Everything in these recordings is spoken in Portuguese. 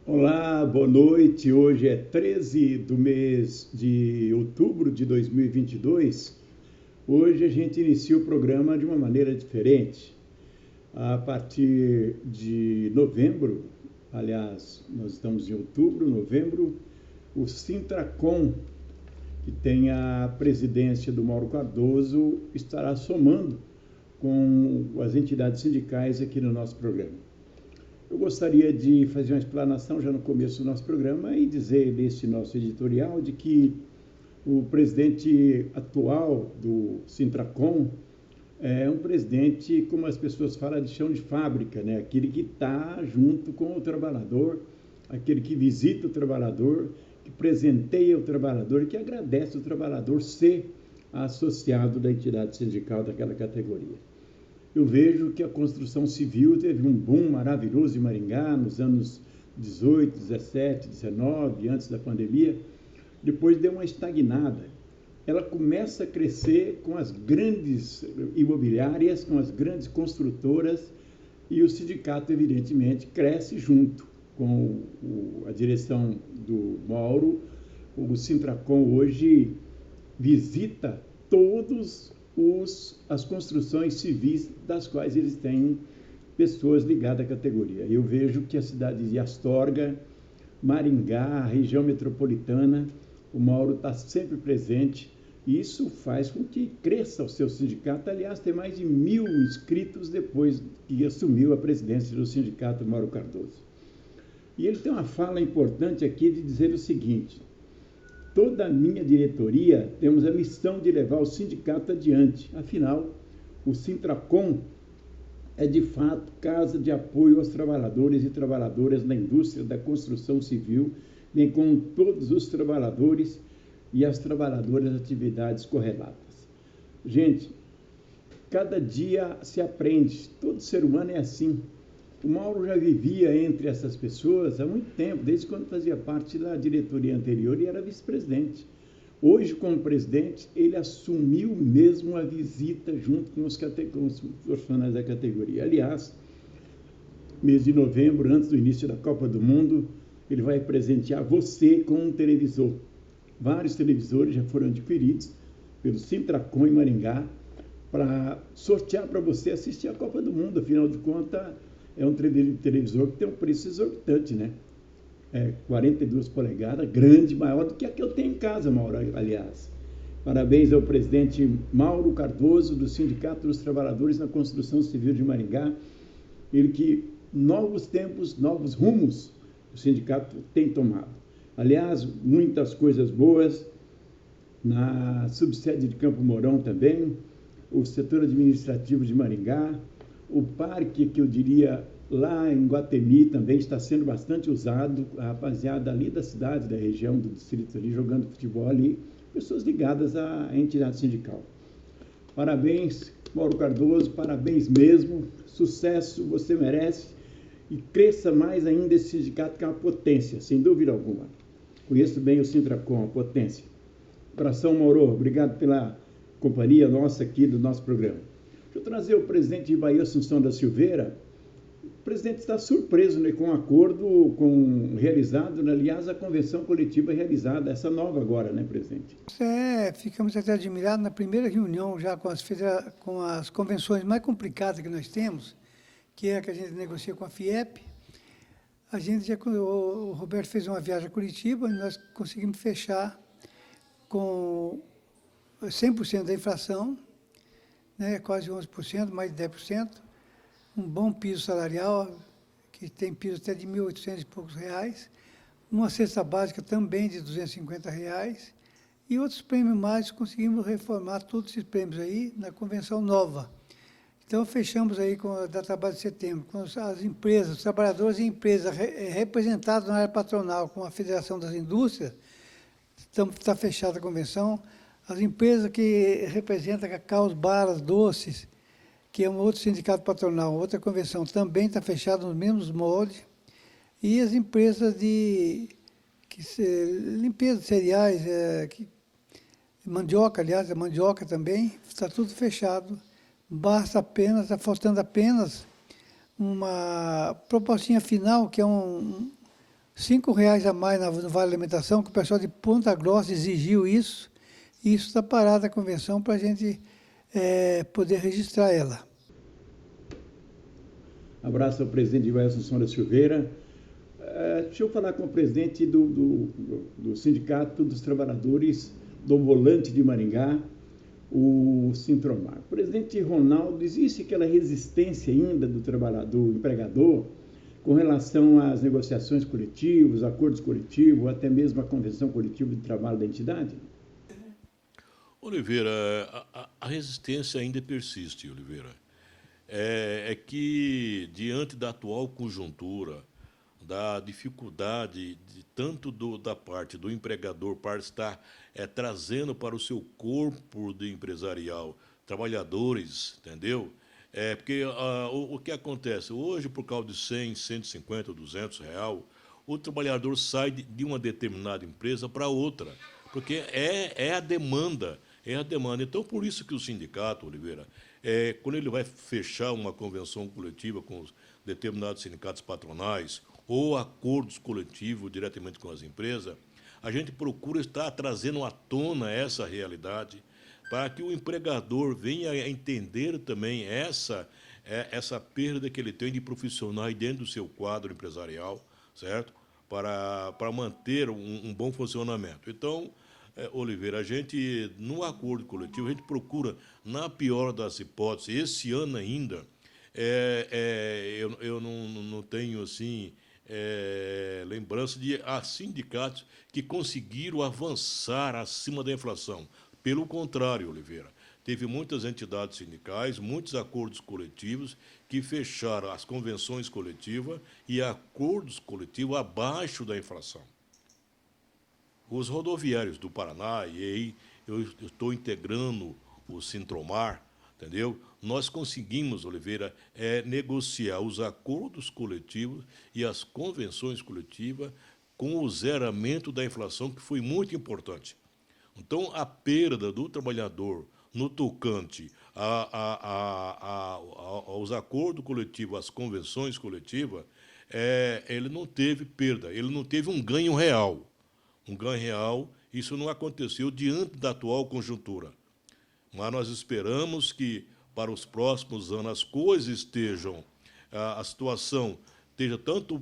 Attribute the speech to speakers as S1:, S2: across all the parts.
S1: Olá, boa noite. Hoje é 13 do mês de outubro de 2022. Hoje a gente inicia o programa de uma maneira diferente. A partir de novembro, aliás, nós estamos em outubro, novembro, o Sintracom, que tem a presidência do Mauro Cardoso, estará somando com as entidades sindicais aqui no nosso programa. Eu gostaria de fazer uma explanação já no começo do nosso programa e dizer nesse nosso editorial de que o presidente atual do Sintracom é um presidente, como as pessoas falam, de chão de fábrica, né? Aquele que está junto com o trabalhador, aquele que visita o trabalhador, que presenteia o trabalhador e que agradece o trabalhador ser associado da entidade sindical daquela categoria. Eu vejo que a construção civil teve um boom maravilhoso em Maringá nos anos 18, 17, 19, antes da pandemia. Depois deu uma estagnada. Ela começa a crescer com as grandes imobiliárias, com as grandes construtoras, e o sindicato, evidentemente, cresce junto com a direção do Mauro. O Sintracom hoje visita todos as construções civis das quais eles têm pessoas ligadas à categoria. Eu vejo que a cidade de Astorga, Maringá, a região metropolitana, o Mauro está sempre presente e isso faz com que cresça o seu sindicato. Aliás, tem mais de 1.000 inscritos depois que assumiu a presidência do sindicato Mauro Cardoso. E ele tem uma fala importante aqui de dizer o seguinte: toda a minha diretoria temos a missão de levar o sindicato adiante. Afinal, o Sintracom é, de fato, casa de apoio aos trabalhadores e trabalhadoras na indústria da construção civil, bem como todos os trabalhadores e as trabalhadoras de atividades correlatas. Gente, cada dia se aprende. Todo ser humano é assim. O Mauro já vivia entre essas pessoas há muito tempo, desde quando fazia parte da diretoria anterior e era vice-presidente. Hoje, como presidente, ele assumiu mesmo a visita junto com os profissionais da categoria. Aliás, mês de novembro, antes do início da Copa do Mundo, ele vai presentear você com um televisor. Vários televisores já foram adquiridos pelo Sintracom em Maringá para sortear para você assistir a Copa do Mundo. Afinal de contas, é um televisor que tem um preço exorbitante, né? 42 polegadas, grande, maior do que a que eu tenho em casa, Mauro, aliás. Parabéns ao presidente Mauro Cardoso, do Sindicato dos Trabalhadores na Construção Civil de Maringá. Ele que novos tempos, novos rumos o sindicato tem tomado. Aliás, muitas coisas boas na subsede de Campo Mourão também, o setor administrativo de Maringá, o parque, que eu diria, lá em Guatemi também está sendo bastante usado, a rapaziada ali da cidade, da região, do distrito ali, jogando futebol ali, pessoas ligadas à entidade sindical. Parabéns, Mauro Cardoso, parabéns mesmo, sucesso, você merece, e cresça mais ainda esse sindicato que é uma potência, sem dúvida alguma. Conheço bem o Sintracom, a potência. Abração, Mauro, obrigado pela companhia nossa aqui do nosso programa. Deixa eu trazer o presidente de Bahia, Assunção da Silveira. O presidente está surpreso, né, com o acordo realizado, né, aliás, a convenção coletiva realizada, essa nova agora, né, presidente?
S2: Ficamos até admirados na primeira reunião já com as convenções mais complicadas que nós temos, que é a que a gente negocia com a FIEP. O Roberto fez uma viagem a Curitiba e nós conseguimos fechar com 100% da inflação, né, quase 11%, mais de 10%, um bom piso salarial, que tem piso até de R$ 1.800 e poucos reais, uma cesta básica também de R$ 250 reais, e outros prêmios mais. Conseguimos reformar todos esses prêmios aí na convenção nova. Então, fechamos aí com a data base de setembro, com as empresas, os trabalhadores e empresas representados na área patronal, com a Federação das Indústrias. Está fechada a convenção. As empresas que representam Cacau, Baras, Doces, que é um outro sindicato patronal, outra convenção, também está fechada nos mesmos moldes. E as empresas que limpeza de cereais, mandioca, aliás, a mandioca também, está tudo fechado. Basta apenas, está faltando apenas uma propostinha final, que é R$ 5 a mais no Vale Alimentação, que o pessoal de Ponta Grossa exigiu isso, e isso está parado a convenção para a gente poder registrar ela.
S1: Abraço ao presidente Wilson Sonra Silveira. Deixa eu falar com o presidente do Sindicato dos Trabalhadores do Volante de Maringá, o Sintromar. Presidente Ronaldo, existe aquela resistência ainda do empregador com relação às negociações coletivas, acordos coletivos, até mesmo a convenção coletiva de trabalho da entidade?
S3: Oliveira, a resistência ainda persiste, Oliveira. É que, diante da atual conjuntura, da dificuldade tanto da parte do empregador para estar trazendo para o seu corpo de empresarial trabalhadores, entendeu? Porque o que acontece? Hoje, por causa de 100, 150, R$ 200, o trabalhador sai de uma determinada empresa para outra, porque é a demanda. É a demanda. Então, por isso que o sindicato, Oliveira, quando ele vai fechar uma convenção coletiva com os determinados sindicatos patronais ou acordos coletivos diretamente com as empresas, a gente procura estar trazendo à tona essa realidade para que o empregador venha a entender também essa perda que ele tem de profissionais dentro do seu quadro empresarial, certo? Para manter um bom funcionamento. Então, Oliveira, a gente, no acordo coletivo, a gente procura, na pior das hipóteses, esse ano ainda, eu não tenho, assim, lembrança de sindicatos que conseguiram avançar acima da inflação. Pelo contrário, Oliveira, teve muitas entidades sindicais, muitos acordos coletivos que fecharam as convenções coletivas e acordos coletivos abaixo da inflação. Os rodoviários do Paraná, e aí eu estou integrando o Sintromar, entendeu? Nós conseguimos, Oliveira, negociar os acordos coletivos e as convenções coletivas com o zeramento da inflação, que foi muito importante. Então, a perda do trabalhador no tocante aos acordos coletivos, às convenções coletivas, ele não teve perda, ele não teve um ganho real. Um ganho real, isso não aconteceu diante da atual conjuntura. Mas nós esperamos que, para os próximos anos, as coisas estejam, a situação esteja tanto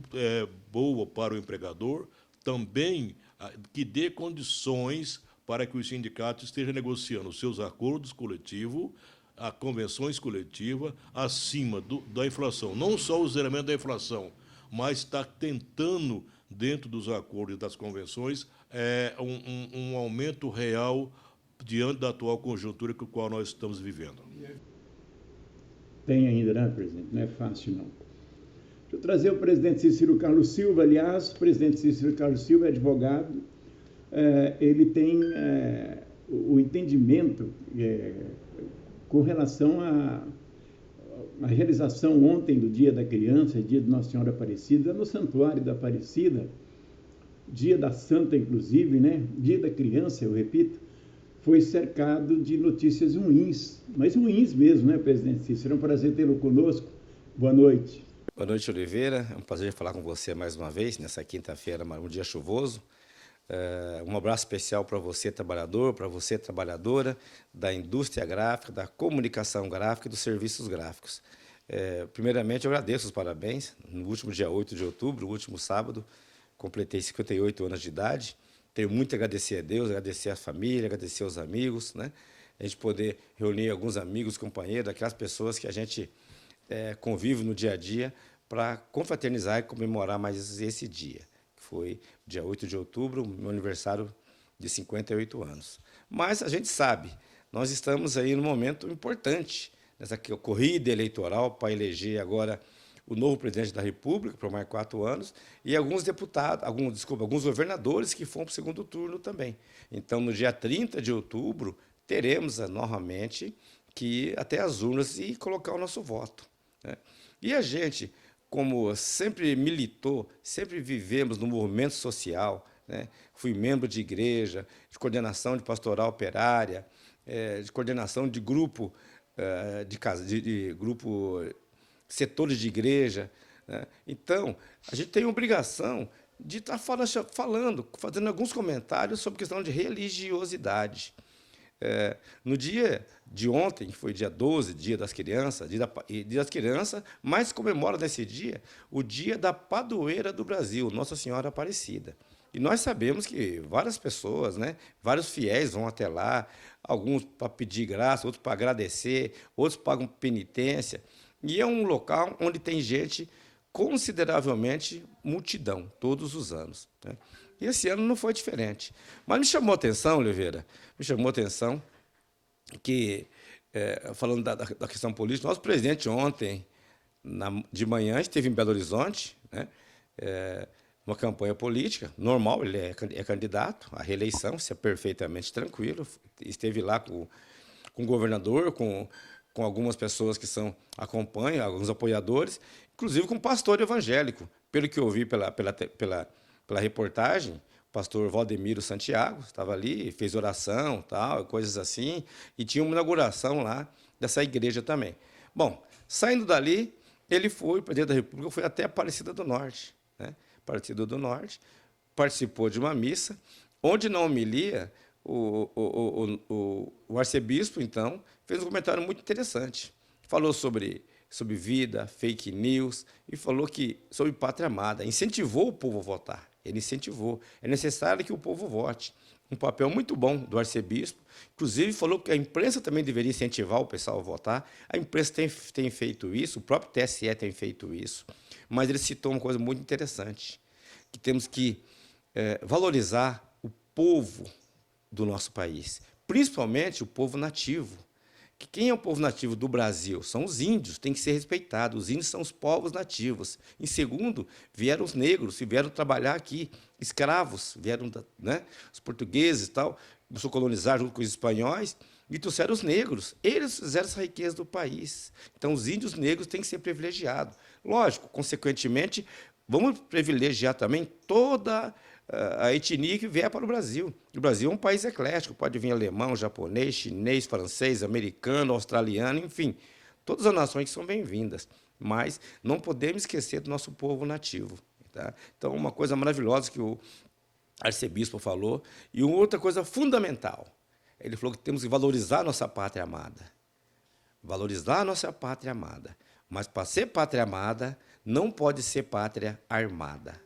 S3: boa para o empregador, também que dê condições para que os sindicatos estejam negociando os seus acordos coletivos, as convenções coletivas, acima da inflação. Não só o zeramento da inflação, mas está tentando, dentro dos acordos e das convenções, um aumento real diante da atual conjuntura com a qual nós estamos vivendo.
S1: Tem ainda, né, presidente? Não é fácil, não. Deixa eu trazer o presidente Cícero Carlos Silva. Aliás, o presidente Cícero Carlos Silva é advogado. Ele tem o entendimento com relação à realização ontem do Dia da Criança, Dia de Nossa Senhora Aparecida, no Santuário da Aparecida, Dia da Santa, inclusive, né? Dia da Criança, eu repito, foi cercado de notícias ruins, mas ruins mesmo, né, presidente Cícero? É um prazer tê-lo conosco. Boa noite.
S4: Boa noite, Oliveira. É um prazer falar com você mais uma vez, nessa quinta-feira, um dia chuvoso. Um abraço especial para você, trabalhador, para você, trabalhadora da indústria gráfica, da comunicação gráfica e dos serviços gráficos. Primeiramente, eu agradeço os parabéns. No último dia 8 de outubro, o último sábado, completei 58 anos de idade. Tenho muito a agradecer a Deus, agradecer a família, agradecer aos amigos, né? A gente poder reunir alguns amigos, companheiros, aquelas pessoas que a gente convive no dia a dia para confraternizar e comemorar mais esse dia. Foi dia 8 de outubro, meu aniversário de 58 anos. Mas a gente sabe, nós estamos aí num momento importante, nessa corrida eleitoral para eleger agora o novo presidente da República, por mais 4 anos, e alguns deputados, alguns governadores que vão para o segundo turno também. Então, no dia 30 de outubro, teremos novamente que ir até as urnas e colocar o nosso voto, né? E a gente, como sempre militou, sempre vivemos no movimento social, né? Fui membro de igreja, de coordenação de pastoral operária, de coordenação de grupo, de grupo, setores de igreja, né? Então, a gente tem a obrigação de estar falando, fazendo alguns comentários sobre questão de religiosidade. No dia de ontem, que foi dia 12, dia das crianças, mas comemora nesse dia o dia da padroeira do Brasil, Nossa Senhora Aparecida. E nós sabemos que várias pessoas, né, vários fiéis vão até lá, alguns para pedir graça, outros para agradecer, outros pagam penitência. E é um local onde tem gente consideravelmente multidão, todos os anos, né? E esse ano não foi diferente. Mas me chamou a atenção, Oliveira, que, falando da questão política, nosso presidente ontem, de manhã, esteve em Belo Horizonte, né? Uma campanha política, normal, ele é candidato à reeleição, isso é perfeitamente tranquilo, esteve lá com o governador, com algumas pessoas que acompanham, alguns apoiadores, inclusive com um pastor evangélico. Pelo que eu vi pela reportagem, o pastor Valdemiro Santiago estava ali, fez oração, tal, coisas assim, e tinha uma inauguração lá dessa igreja também. Bom, saindo dali, ele foi, o presidente da República, foi até Aparecida do Norte, né? Aparecida do Norte, participou de uma missa, onde na homilia, o arcebispo, então, fez um comentário muito interessante. Falou sobre vida, fake news, e falou sobre pátria amada. Incentivou o povo a votar. Ele incentivou. É necessário que o povo vote. Um papel muito bom do arcebispo. Inclusive, falou que a imprensa também deveria incentivar o pessoal a votar. A imprensa tem feito isso, o próprio TSE tem feito isso. Mas ele citou uma coisa muito interessante, que temos que valorizar o povo do nosso país, principalmente o povo nativo. Que quem é o povo nativo do Brasil? São os índios, tem que ser respeitado. Os índios são os povos nativos. Em segundo, vieram os negros, e vieram trabalhar aqui, escravos, vieram, né, os portugueses e tal, começou a colonizar junto com os espanhóis, e trouxeram os negros. Eles fizeram essa riqueza do país. Então, os índios negros têm que ser privilegiados. Lógico, consequentemente, vamos privilegiar também toda a etnia que vier para o Brasil. O Brasil é um país eclético, pode vir alemão, japonês, chinês, francês, americano, australiano, enfim, todas as nações são bem-vindas, mas não podemos esquecer do nosso povo nativo, tá? Então, uma coisa maravilhosa que o arcebispo falou, e uma outra coisa fundamental, ele falou que temos que valorizar a nossa pátria amada. Valorizar a nossa pátria amada. Mas, para ser pátria amada, não pode ser pátria armada.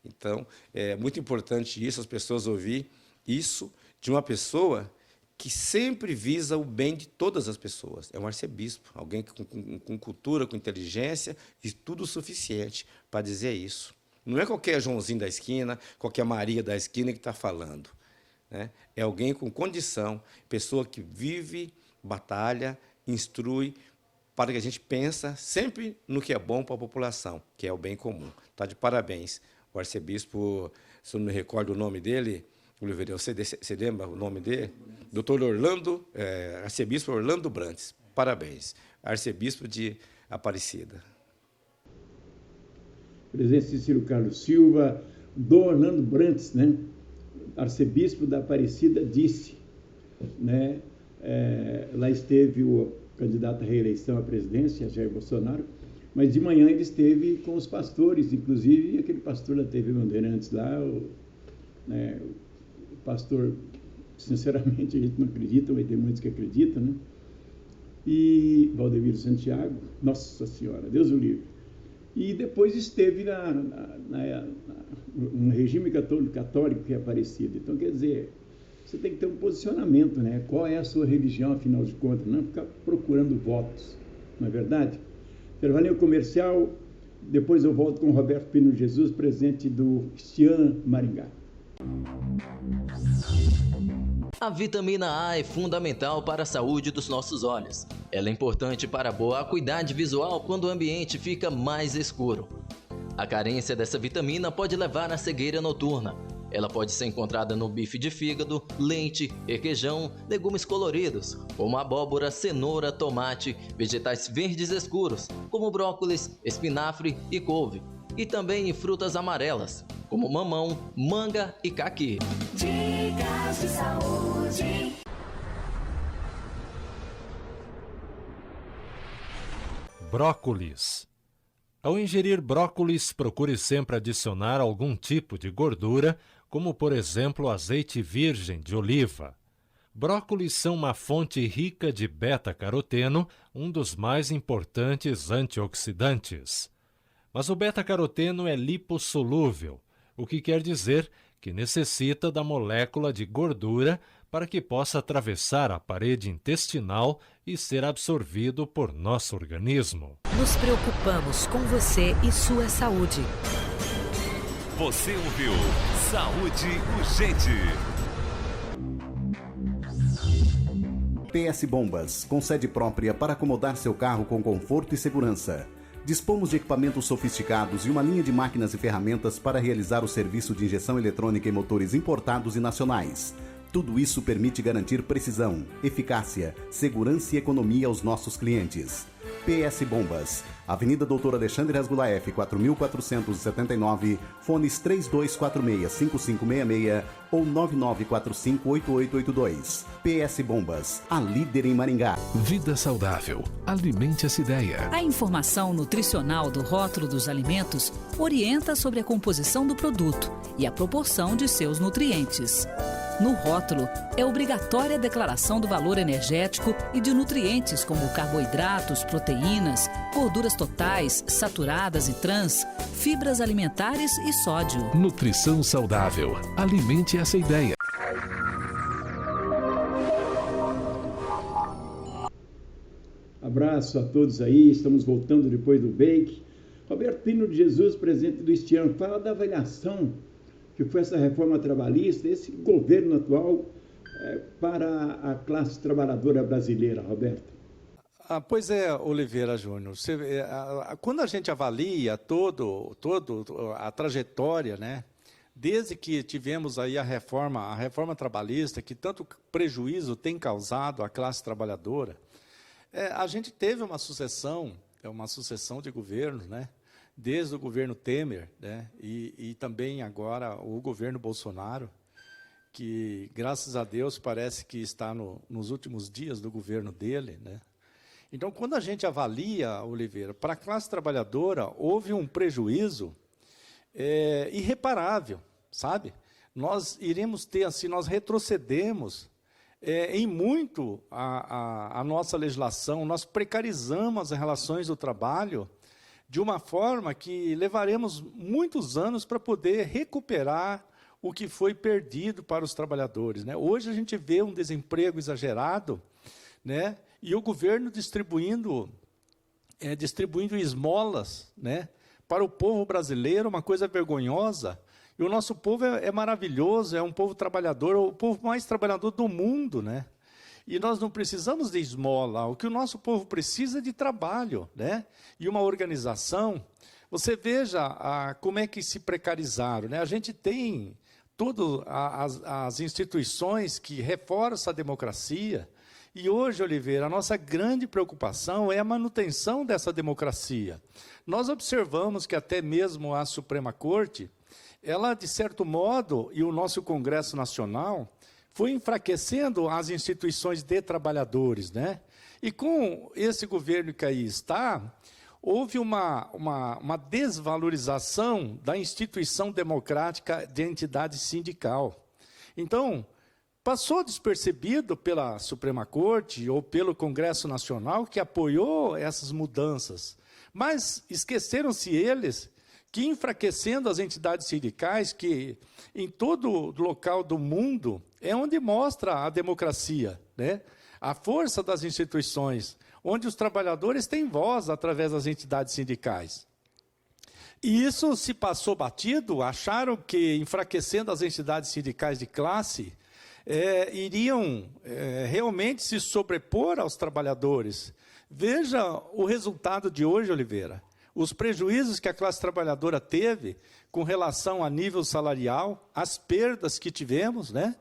S4: Então, é muito importante isso, as pessoas ouvir isso de uma pessoa que sempre visa o bem de todas as pessoas. É um arcebispo, alguém com cultura, com inteligência e tudo o suficiente para dizer isso. Não é qualquer Joãozinho da esquina, qualquer Maria da esquina que está falando, né? É alguém com condição, pessoa que vive, batalha, instrui, para que a gente pense sempre no que é bom para a população, que é o bem comum. Está de parabéns. O arcebispo, se eu não me recordo o nome dele, Oliveira, você lembra o nome dele? Doutor arcebispo Orlando Brantes. Parabéns. Arcebispo de Aparecida.
S1: Presidente Cícero Carlos Silva, Dom Orlando Brantes, né? Arcebispo da Aparecida, disse, né? Lá esteve o candidato à reeleição à presidência, Jair Bolsonaro, mas de manhã ele esteve com os pastores, inclusive aquele pastor da TV Bandeirantes lá, o pastor, sinceramente, a gente não acredita, mas tem muitos que acreditam, né? E Valdemiro Santiago, Nossa Senhora, Deus o livre. E depois esteve no regime católico que é Aparecida. Então, quer dizer, você tem que ter um posicionamento, né? Qual é a sua religião, afinal de contas? Não ficar procurando votos, não é verdade? Intervalinho comercial, depois eu volto com o Roberto Pino Jesus, presidente do Cian Maringá.
S5: A vitamina A é fundamental para a saúde dos nossos olhos. Ela é importante para a boa acuidade visual quando o ambiente fica mais escuro. A carência dessa vitamina pode levar à cegueira noturna. Ela pode ser encontrada no bife de fígado, leite, requeijão, legumes coloridos, como abóbora, cenoura, tomate, vegetais verdes escuros, como brócolis, espinafre e couve. e também em frutas amarelas, como mamão, manga e caqui.
S6: Dicas de saúde.
S7: Brócolis. Ao ingerir brócolis, procure sempre adicionar algum tipo de gordura, como por exemplo azeite virgem de oliva. Brócolis são uma fonte rica de beta-caroteno, um dos mais importantes antioxidantes. Mas o beta-caroteno é lipossolúvel, o que quer dizer que necessita da molécula de gordura para que possa atravessar a parede intestinal e ser absorvido por nosso organismo.
S8: Nos preocupamos com você e sua saúde.
S9: Você ouviu Saúde Urgente.
S10: PS Bombas, com sede própria para acomodar seu carro com conforto e segurança. Dispomos de equipamentos sofisticados e uma linha de máquinas e ferramentas para realizar o serviço de injeção eletrônica em motores importados e nacionais. Tudo isso permite garantir precisão, eficácia, segurança e economia aos nossos clientes. PS Bombas, Avenida Doutor Alexandre Rasgulaef, 4479, fones 3246-5566 ou 9945-8882. PS Bombas, a líder em Maringá.
S9: Vida saudável. Alimente essa ideia.
S8: A informação nutricional do rótulo dos alimentos orienta sobre a composição do produto e a proporção de seus nutrientes. No rótulo, é obrigatória a declaração do valor energético e de nutrientes como carboidratos, proteínas, gorduras totais, saturadas e trans, fibras alimentares e sódio.
S9: Nutrição saudável. Alimente essa ideia.
S1: Abraço a todos aí, estamos voltando depois do break. Roberto Pino de Jesus, presidente do Estiano, fala da avaliação que foi essa reforma trabalhista, esse governo atual para a classe trabalhadora brasileira, Roberto.
S11: Pois é, Oliveira Júnior, quando a gente avalia toda a trajetória, né, desde que tivemos aí a reforma trabalhista, que tanto prejuízo tem causado à classe trabalhadora, a gente teve uma sucessão de governos, né, desde o governo Temer, né, e também agora o governo Bolsonaro, que, graças a Deus, parece que está nos últimos dias do governo dele, né. Então, quando a gente avalia, Oliveira, para a classe trabalhadora, houve um prejuízo irreparável, sabe? Nós iremos ter, assim, nós retrocedemos em muito a nossa legislação, nós precarizamos as relações do trabalho de uma forma que levaremos muitos anos para poder recuperar o que foi perdido para os trabalhadores, né? Hoje a gente vê um desemprego exagerado, né? E o governo distribuindo esmolas, né, para o povo brasileiro, uma coisa vergonhosa. E o nosso povo é maravilhoso, é um povo trabalhador, o povo mais trabalhador do mundo, né? E nós não precisamos de esmola, o que o nosso povo precisa é de trabalho, né? E uma organização. Você veja como é que se precarizaram, né? A gente tem todas as instituições que reforçam a democracia. E hoje, Oliveira, a nossa grande preocupação é a manutenção dessa democracia. Nós observamos que até mesmo a Suprema Corte, ela, de certo modo, e o nosso Congresso Nacional, foi enfraquecendo as instituições de trabalhadores, né? E com esse governo que aí está, houve uma desvalorização da instituição democrática de entidade sindical. Então, passou despercebido pela Suprema Corte ou pelo Congresso Nacional, que apoiou essas mudanças. Mas esqueceram-se eles que, enfraquecendo as entidades sindicais, que em todo local do mundo é onde mostra a democracia, né? A força das instituições, onde os trabalhadores têm voz através das entidades sindicais. E isso se passou batido, acharam que, enfraquecendo as entidades sindicais de classe, iriam realmente se sobrepor aos trabalhadores. Veja o resultado de hoje, Oliveira. Os prejuízos que a classe trabalhadora teve com relação a nível salarial, as perdas que tivemos, né?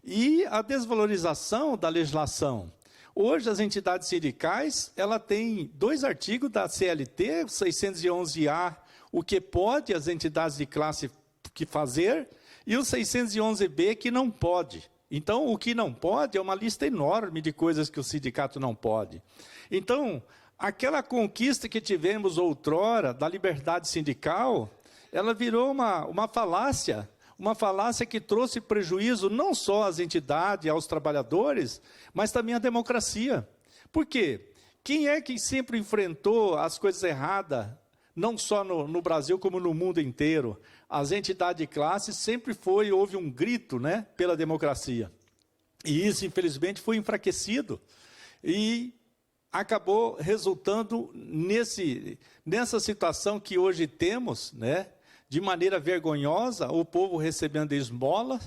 S11: E a desvalorização da legislação. Hoje, as entidades sindicais, ela tem 2 artigos da CLT, 611-A, o que pode as entidades de classe que fazer e o 611B que não pode. Então, o que não pode é uma lista enorme de coisas que o sindicato não pode. Então, aquela conquista que tivemos outrora da liberdade sindical, ela virou uma falácia que trouxe prejuízo não só às entidades, aos trabalhadores, mas também à democracia. Por quê? Quem é que sempre enfrentou as coisas erradas, não só no Brasil, como no mundo inteiro? As entidades de classe sempre houve um grito, né, pela democracia. E isso, infelizmente, foi enfraquecido. E acabou resultando nessa situação que hoje temos, né, de maneira vergonhosa, o povo recebendo esmola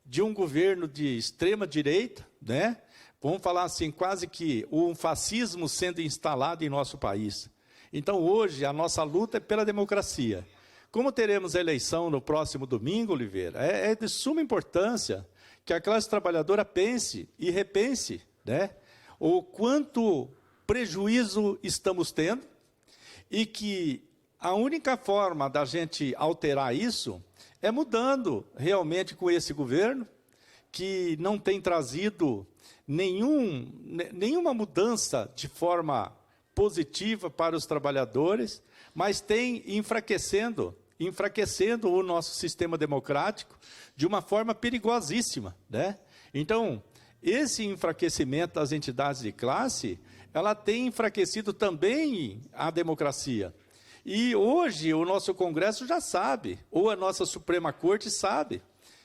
S11: de um governo de extrema direita, né? Vamos falar assim, quase que um fascismo sendo instalado em nosso país. Então, hoje, a nossa luta é pela democracia. Como teremos a eleição no próximo domingo, Oliveira, é de suma importância que a classe trabalhadora pense e repense, né, o quanto prejuízo estamos tendo e que a única forma da gente alterar isso é mudando realmente com esse governo, que não tem trazido nenhuma mudança de forma positiva para os trabalhadores, mas tem enfraquecendo o nosso sistema democrático de uma forma perigosíssima, né? Então, esse enfraquecimento das entidades de classe, ela tem enfraquecido também a democracia. E hoje o nosso Congresso já sabe, ou a nossa Suprema Corte sabe,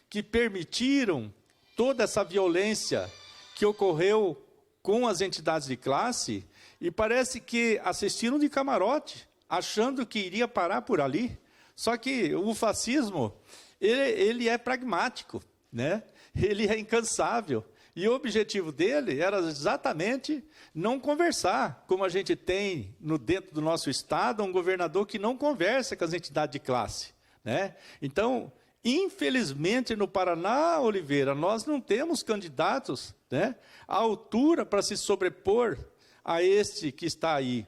S11: que permitiram toda essa violência que ocorreu com as entidades de classe e parece que assistiram de camarote, achando que iria parar por ali. Só que o fascismo, ele é pragmático, né? Ele é incansável. E o objetivo dele era exatamente não conversar, como a gente tem dentro do nosso Estado, um governador que não conversa com as entidades de classe, né? Então, infelizmente, no Paraná, Oliveira, nós não temos candidatos, né, à altura para se sobrepor a este que está aí.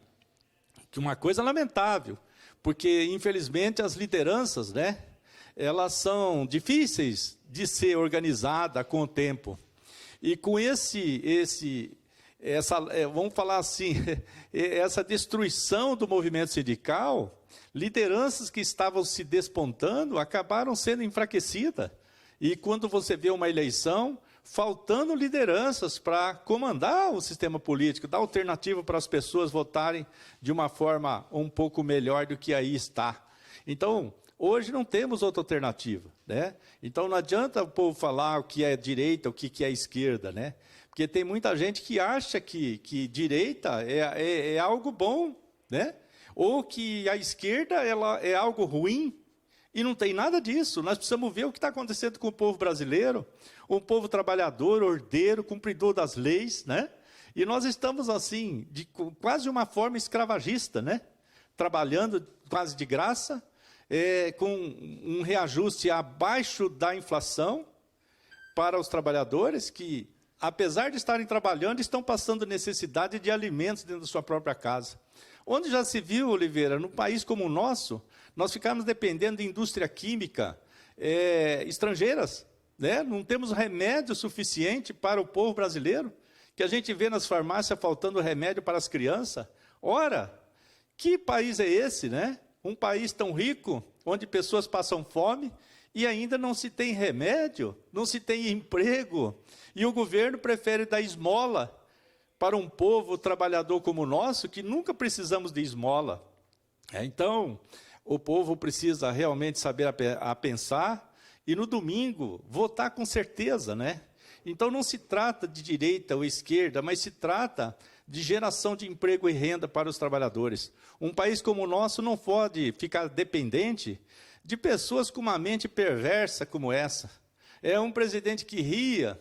S11: Que uma coisa lamentável, porque, infelizmente, as lideranças, né, elas são difíceis de ser organizadas com o tempo. E com vamos falar assim, essa destruição do movimento sindical, lideranças que estavam se despontando acabaram sendo enfraquecidas. E quando você vê uma eleição, faltando lideranças para comandar o sistema político, dar alternativa para as pessoas votarem de uma forma um pouco melhor do que aí está. Então, hoje não temos outra alternativa, né? Então não adianta o povo falar o que é direita, o que é esquerda, né? Porque tem muita gente que acha que direita é algo bom, né? Ou que a esquerda ela é algo ruim, e não tem nada disso. Nós precisamos ver o que está acontecendo com o povo brasileiro, um povo trabalhador, ordeiro, cumpridor das leis, né? E nós estamos assim, de quase uma forma escravagista, né? Trabalhando quase de graça, com um reajuste abaixo da inflação para os trabalhadores que, apesar de estarem trabalhando, estão passando necessidade de alimentos dentro da sua própria casa. Onde já se viu, Oliveira, num país como o nosso, nós ficamos dependendo de indústria química estrangeiras, né? Não temos remédio suficiente para o povo brasileiro, que a gente vê nas farmácias faltando remédio para as crianças. Ora, que país é esse, né? Um país tão rico, onde pessoas passam fome e ainda não se tem remédio, não se tem emprego, e o governo prefere dar esmola para um povo trabalhador como o nosso, que nunca precisamos de esmola. Então, o povo precisa realmente saber a pensar e no domingo votar com certeza, né? Então não se trata de direita ou esquerda, mas se trata de geração de emprego e renda para os trabalhadores. Um país como o nosso não pode ficar dependente de pessoas com uma mente perversa como essa. É um presidente que ria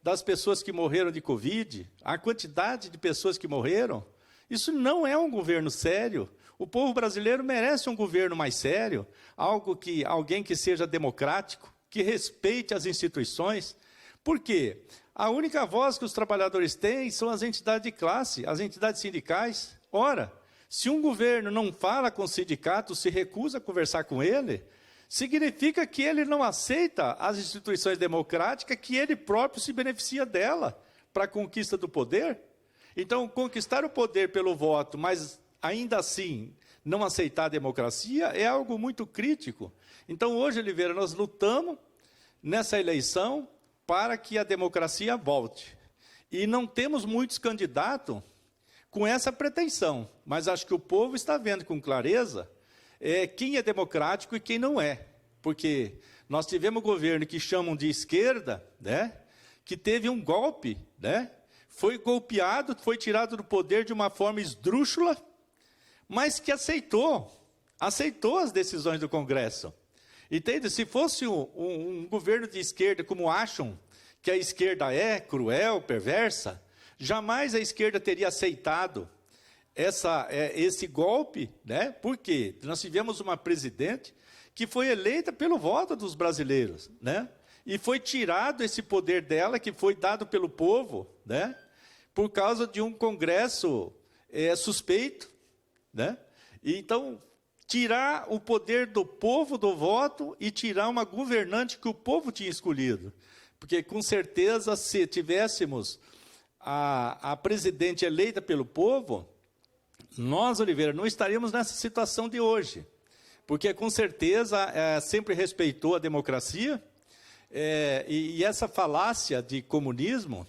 S11: das pessoas que morreram de Covid, a quantidade de pessoas que morreram. Isso não é um governo sério. O povo brasileiro merece um governo mais sério, alguém que seja democrático, que respeite as instituições. Por quê? A única voz que os trabalhadores têm são as entidades de classe, as entidades sindicais. Ora, Se um governo não fala com o sindicato, se recusa a conversar com ele, significa que ele não aceita as instituições democráticas, que ele próprio se beneficia dela para a conquista do poder. Então, conquistar o poder pelo voto, mas ainda assim não aceitar a democracia, é algo muito crítico. Então, hoje, Oliveira, nós lutamos nessa eleição para que a democracia volte. E não temos muitos candidatos com essa pretensão, mas acho que o povo está vendo com clareza quem é democrático e quem não é. Porque nós tivemos um governo que chamam de esquerda, né, que teve um golpe, né, foi golpeado, foi tirado do poder de uma forma esdrúxula, mas que aceitou as decisões do Congresso. Entende? Se fosse um governo de esquerda, como acham que a esquerda é cruel, perversa, jamais a esquerda teria aceitado esse golpe, né? Porque nós tivemos uma presidente que foi eleita pelo voto dos brasileiros, né? E foi tirado esse poder dela, que foi dado pelo povo, né? Por causa de um Congresso suspeito, né? E, então, tirar o poder do povo do voto e tirar uma governante que o povo tinha escolhido. Porque, com certeza, se tivéssemos a presidente eleita pelo povo, nós, Oliveira, não estaríamos nessa situação de hoje. Porque, com certeza, sempre respeitou a democracia, e essa falácia de comunismo,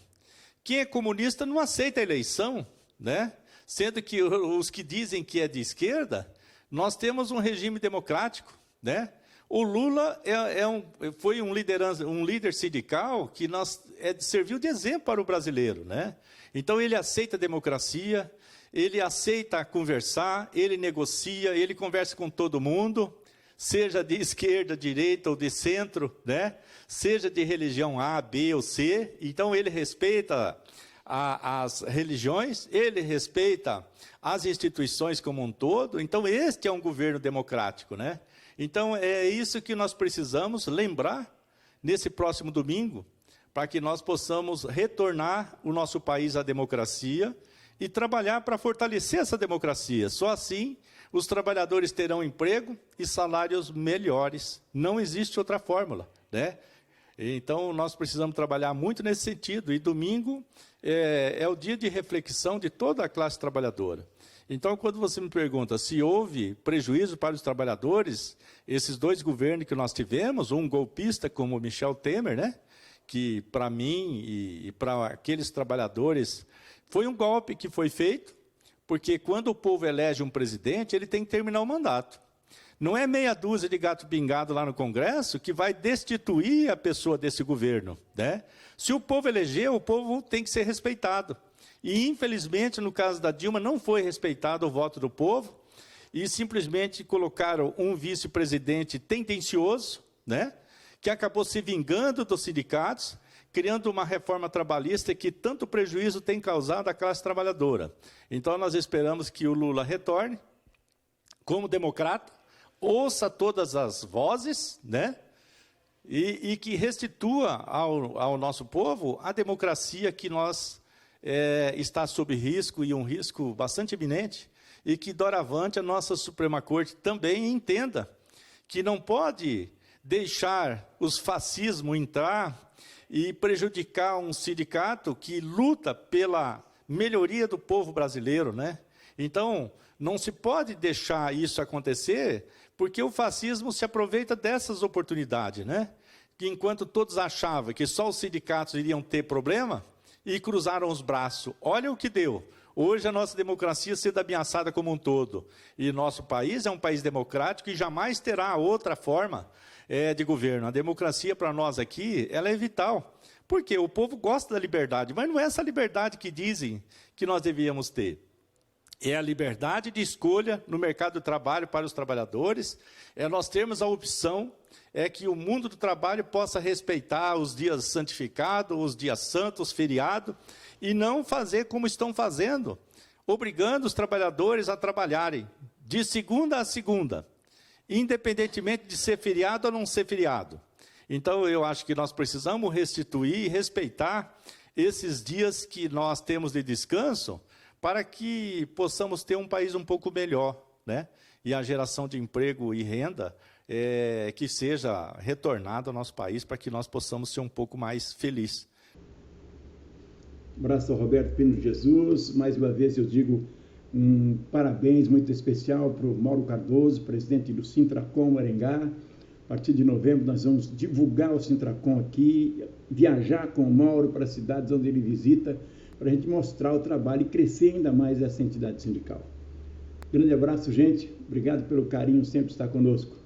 S11: quem é comunista não aceita a eleição, né? Sendo que os que dizem que é de esquerda, nós temos um regime democrático, né? O Lula foi um líder sindical que serviu de exemplo para o brasileiro, né? Então, ele aceita a democracia, ele aceita conversar, ele negocia, ele conversa com todo mundo, seja de esquerda, direita ou de centro, né? Seja de religião A, B ou C. Então, ele respeita as religiões, ele respeita as instituições como um todo. Então, este é um governo democrático, né? Então, é isso que nós precisamos lembrar nesse próximo domingo, para que nós possamos retornar o nosso país à democracia e trabalhar para fortalecer essa democracia. Só assim os trabalhadores terão emprego e salários melhores. Não existe outra fórmula, né? Então, nós precisamos trabalhar muito nesse sentido. E domingo é o dia de reflexão de toda a classe trabalhadora. Então, quando você me pergunta se houve prejuízo para os trabalhadores, esses dois governos que nós tivemos, um golpista como o Michel Temer, né, que para mim e para aqueles trabalhadores foi um golpe que foi feito, porque quando o povo elege um presidente, ele tem que terminar o mandato. Não é meia dúzia de gato pingado lá no Congresso que vai destituir a pessoa desse governo, né? Se o povo elegeu, o povo tem que ser respeitado. E, infelizmente, no caso da Dilma, não foi respeitado o voto do povo e simplesmente colocaram um vice-presidente tendencioso, né, que acabou se vingando dos sindicatos, criando uma reforma trabalhista que tanto prejuízo tem causado à classe trabalhadora. Então, nós esperamos que o Lula retorne como democrata, ouça todas as vozes, né, e que restitua ao nosso povo a democracia que nós está sob risco, e um risco bastante iminente, e que, doravante, a nossa Suprema Corte também entenda que não pode deixar os fascismos entrar e prejudicar um sindicato que luta pela melhoria do povo brasileiro, né? Então, não se pode deixar isso acontecer, porque o fascismo se aproveita dessas oportunidades, né? Que enquanto todos achavam que só os sindicatos iriam ter problema, e cruzaram os braços. Olha o que deu. Hoje a nossa democracia sendo ameaçada como um todo. E nosso país é um país democrático e jamais terá outra forma de governo. A democracia para nós aqui, ela é vital. Porque o povo gosta da liberdade, mas não é essa liberdade que dizem que nós devíamos ter. É a liberdade de escolha no mercado do trabalho para os trabalhadores, nós termos a opção, que o mundo do trabalho possa respeitar os dias santificados, os dias santos, feriados, e não fazer como estão fazendo, obrigando os trabalhadores a trabalharem de segunda a segunda, independentemente de ser feriado ou não ser feriado. Então, eu acho que nós precisamos restituir e respeitar esses dias que nós temos de descanso, para que possamos ter um país um pouco melhor, né? E a geração de emprego e renda que seja retornada ao nosso país para que nós possamos ser um pouco mais felizes.
S1: Um abraço ao Roberto Pino de Jesus. Mais uma vez eu digo um parabéns muito especial para o Mauro Cardoso, presidente do Sintracom Maringá. A partir de novembro nós vamos divulgar o Sintracom aqui, viajar com o Mauro para as cidades onde ele visita, para a gente mostrar o trabalho e crescer ainda mais essa entidade sindical. Grande abraço, gente. Obrigado pelo carinho sempre estar conosco.